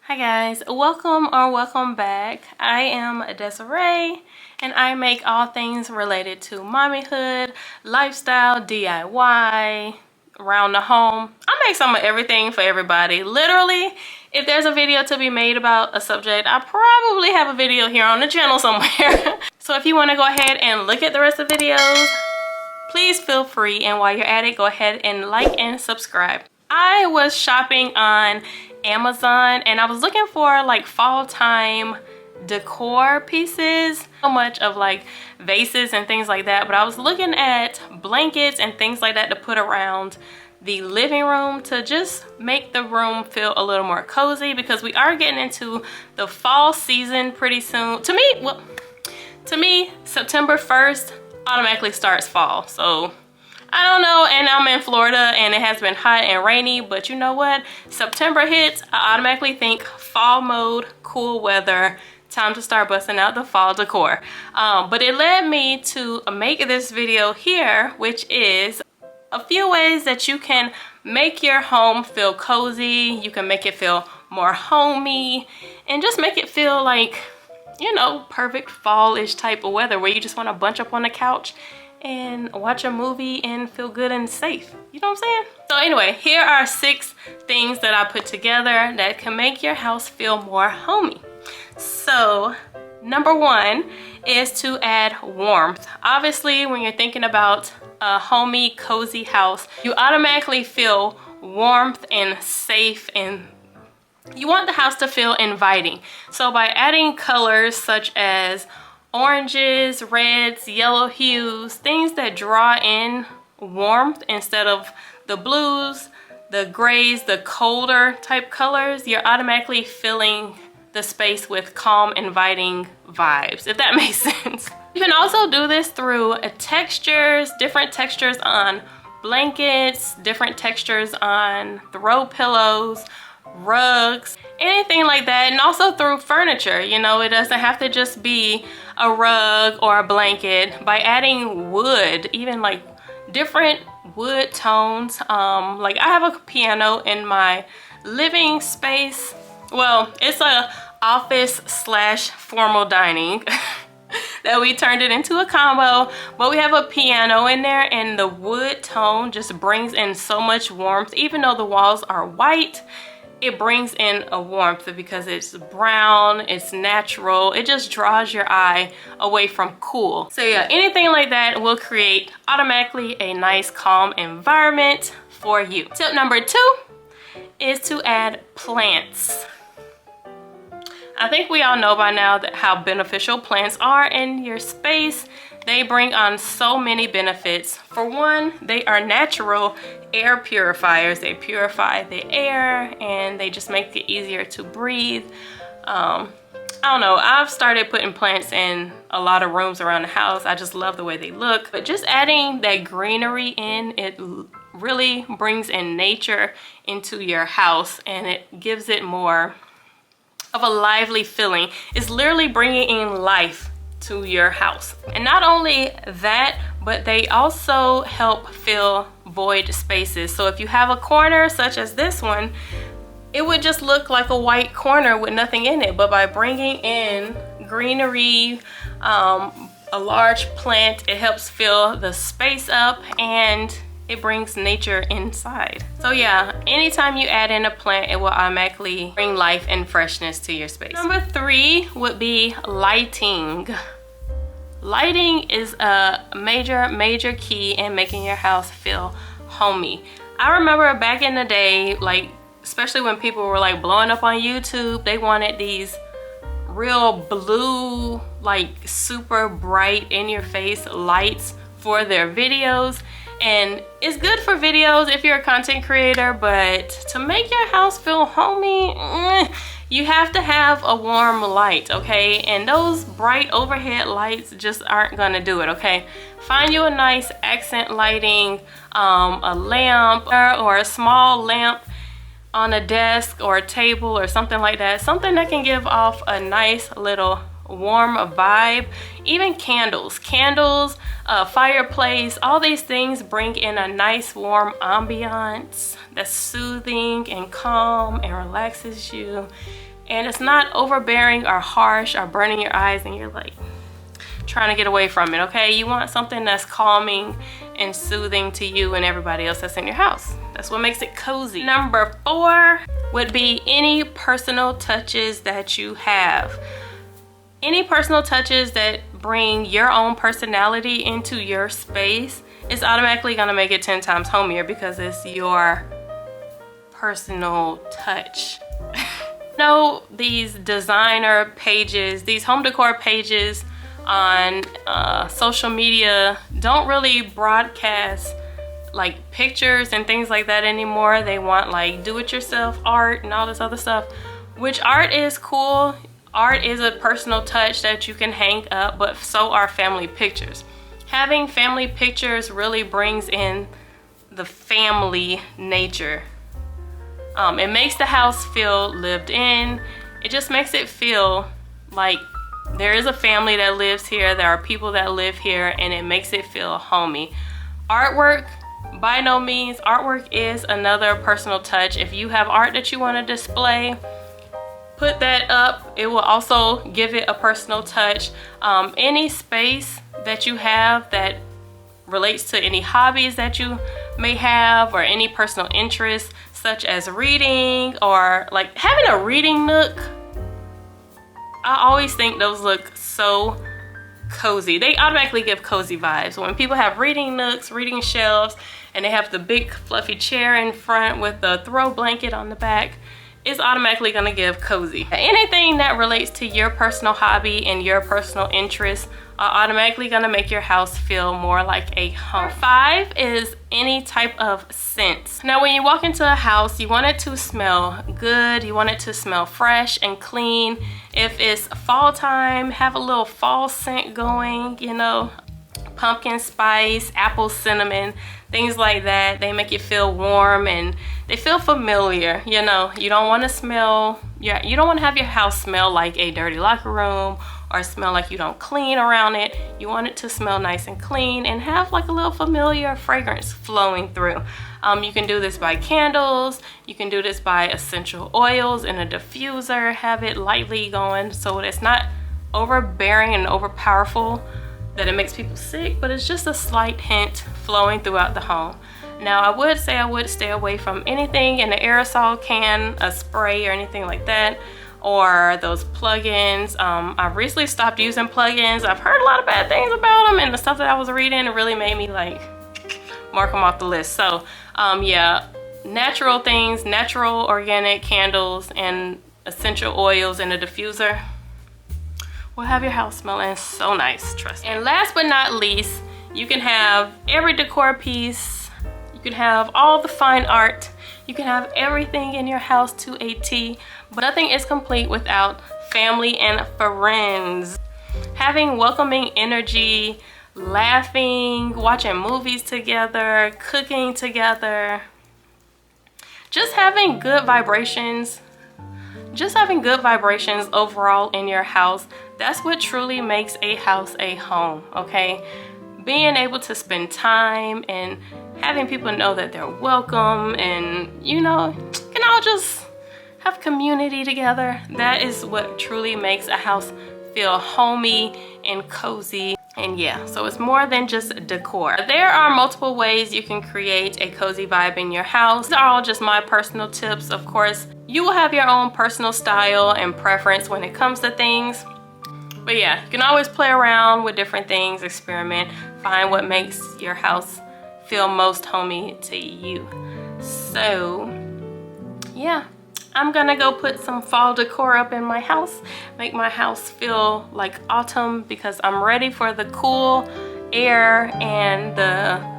Hi guys, welcome back. I am Desiree and I make all things related to mommyhood, lifestyle, DIY, around the home. I make some of everything for everybody. Literally, if there's a video to be made about a subject, I probably have a video here on the channel somewhere. So if you want to go ahead and look at the rest of the videos, please feel free, and while you're at it, go ahead and like and subscribe. I was shopping on Amazon and I was looking for like fall time decor pieces, so much of like vases and things like that, but I was looking at blankets and things like that to put around the living room to just make the room feel a little more cozy, because we are getting into the fall season pretty soon. To me, September 1st automatically starts fall. So I don't know, and I'm in Florida and it has been hot and rainy, but you know what? September hits, I automatically think fall mode, cool weather, time to start busting out the fall decor. But it led me to make this video here, which is a few ways that you can make your home feel cozy. You can make it feel more homey and just make it feel like, you know, perfect fall-ish type of weather where you just want to bunch up on the couch and watch a movie and feel good and safe. You know what I'm saying? So anyway, here are 6 things that I put together that can make your house feel more homey. So number 1 is to add warmth. Obviously, when you're thinking about a homey, cozy house, you automatically feel warmth and safe, and you want the house to feel inviting. So by adding colors such as oranges, reds, yellow hues, things that draw in warmth instead of the blues, the grays, the colder type colors, you're automatically filling the space with calm, inviting vibes, if that makes sense. You can also do this through textures, different textures on blankets, different textures on throw pillows, rugs, anything like that, and also through furniture. You know, it doesn't have to just be a rug or a blanket. By adding wood, even like different wood tones, like I have a piano in my living space. Well, it's a office slash formal dining that we turned it into a combo, but we have a piano in there, and the wood tone just brings in so much warmth. Even though the walls are white, it brings in a warmth because it's brown, it's natural, it just draws your eye away from cool. So yeah, anything like that will create automatically a nice calm environment for you. Tip number 2 is to add plants. I think we all know by now that how beneficial plants are in your space. They bring on so many benefits. For one, they are natural air purifiers. They purify the air and they just make it easier to breathe. I don't know, I've started putting plants in a lot of rooms around the house. I just love the way they look. But just adding that greenery in, it really brings in nature into your house and it gives it more of a lively feeling. It's literally bringing in life to your house. And not only that, but they also help fill void spaces. So if you have a corner such as this one, it would just look like a white corner with nothing in it. But by bringing in greenery, a large plant, it helps fill the space up and it brings nature inside. So yeah, anytime you add in a plant, it will automatically bring life and freshness to your space. Number 3 would be lighting. Lighting is a major key in making your house feel homey. I remember back in the day, like especially when people were like blowing up on YouTube, they wanted these real blue, like super bright in your face lights for their videos. And it's good for videos if you're a content creator, but to make your house feel homey, you have to have a warm light, okay? And those bright overhead lights just aren't gonna do it, okay? Find you a nice accent lighting, a lamp or a small lamp on a desk or a table or something like that. Something that can give off a nice little warm vibe. Even candles, fireplace, all these things bring in a nice warm ambiance that's soothing and calm and relaxes you. And it's not overbearing or harsh or burning your eyes and you're like trying to get away from it, okay? You want something that's calming and soothing to you and everybody else that's in your house. That's what makes it cozy. Number 4 would be any personal touches that you have. Any personal touches that bring your own personality into your space is automatically gonna make it 10 times homier because it's your personal touch. Know these designer pages, these home decor pages on social media don't really broadcast like pictures and things like that anymore. They want like do-it-yourself art and all this other stuff, which art is cool. Art is a personal touch that you can hang up, but so are family pictures. Having family pictures really brings in the family nature. It makes the house feel lived in. It just makes it feel like there is a family that lives here, there are people that live here, and it makes it feel homey. Artwork, by no means, artwork is another personal touch. If you have art that you want to display, put that up. It will also give it a personal touch. Any space that you have that relates to any hobbies that you may have or any personal interests, such as reading or like having a reading nook. I always think those look so cozy. They automatically give cozy vibes. When people have reading nooks, reading shelves, and they have the big fluffy chair in front with the throw blanket on the back, it's automatically gonna give cozy. Anything that relates to your personal hobby and your personal interests are automatically gonna make your house feel more like a home. 5 is any type of scent. Now when you walk into a house, you want it to smell good, you want it to smell fresh and clean. If it's fall time, have a little fall scent going, you know, pumpkin spice, apple cinnamon, things like that. They make you feel warm and they feel familiar. You know, you don't want to smell, you don't want to have your house smell like a dirty locker room or smell like you don't clean around it. You want it to smell nice and clean and have like a little familiar fragrance flowing through. You can do this by candles, you can do this by essential oils in a diffuser, have it lightly going so it's not overbearing and overpowerful that it makes people sick, but it's just a slight hint flowing throughout the home. Now I would say I would stay away from anything in the aerosol can, a spray or anything like that, or those plugins. I've recently stopped using plugins. I've heard a lot of bad things about them, and the stuff that I was reading, it really made me like mark them off the list. So yeah, natural things, natural organic candles and essential oils in a diffuser will have your house smelling so nice, trust me. And last but not least, you can have every decor piece, you can have all the fine art, you can have everything in your house to a T, but nothing is complete without family and friends. Having welcoming energy, laughing, watching movies together, cooking together, just having good vibrations. Just having good vibrations overall in your house, that's what truly makes a house a home, okay? Being able to spend time and having people know that they're welcome and, you know, can all just have community together. That is what truly makes a house feel homey and cozy. And yeah, so it's more than just decor. There are multiple ways you can create a cozy vibe in your house. These are all just my personal tips. Of course, you will have your own personal style and preference when it comes to things. But yeah, you can always play around with different things, experiment, find what makes your house feel most homey to you. So yeah, I'm gonna go put some fall decor up in my house, make my house feel like autumn because I'm ready for the cool air and the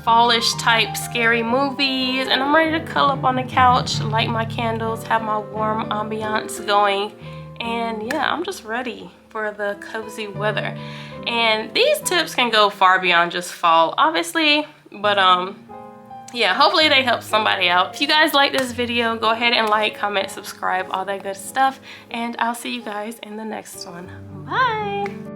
fallish type scary movies, and I'm ready to curl up on the couch, light my candles, have my warm ambiance going, and yeah, I'm just ready for the cozy weather. And these tips can go far beyond just fall, obviously, but yeah, hopefully they help somebody out. If you guys like this video, go ahead and like, comment, subscribe, all that good stuff. And I'll see you guys in the next one. Bye.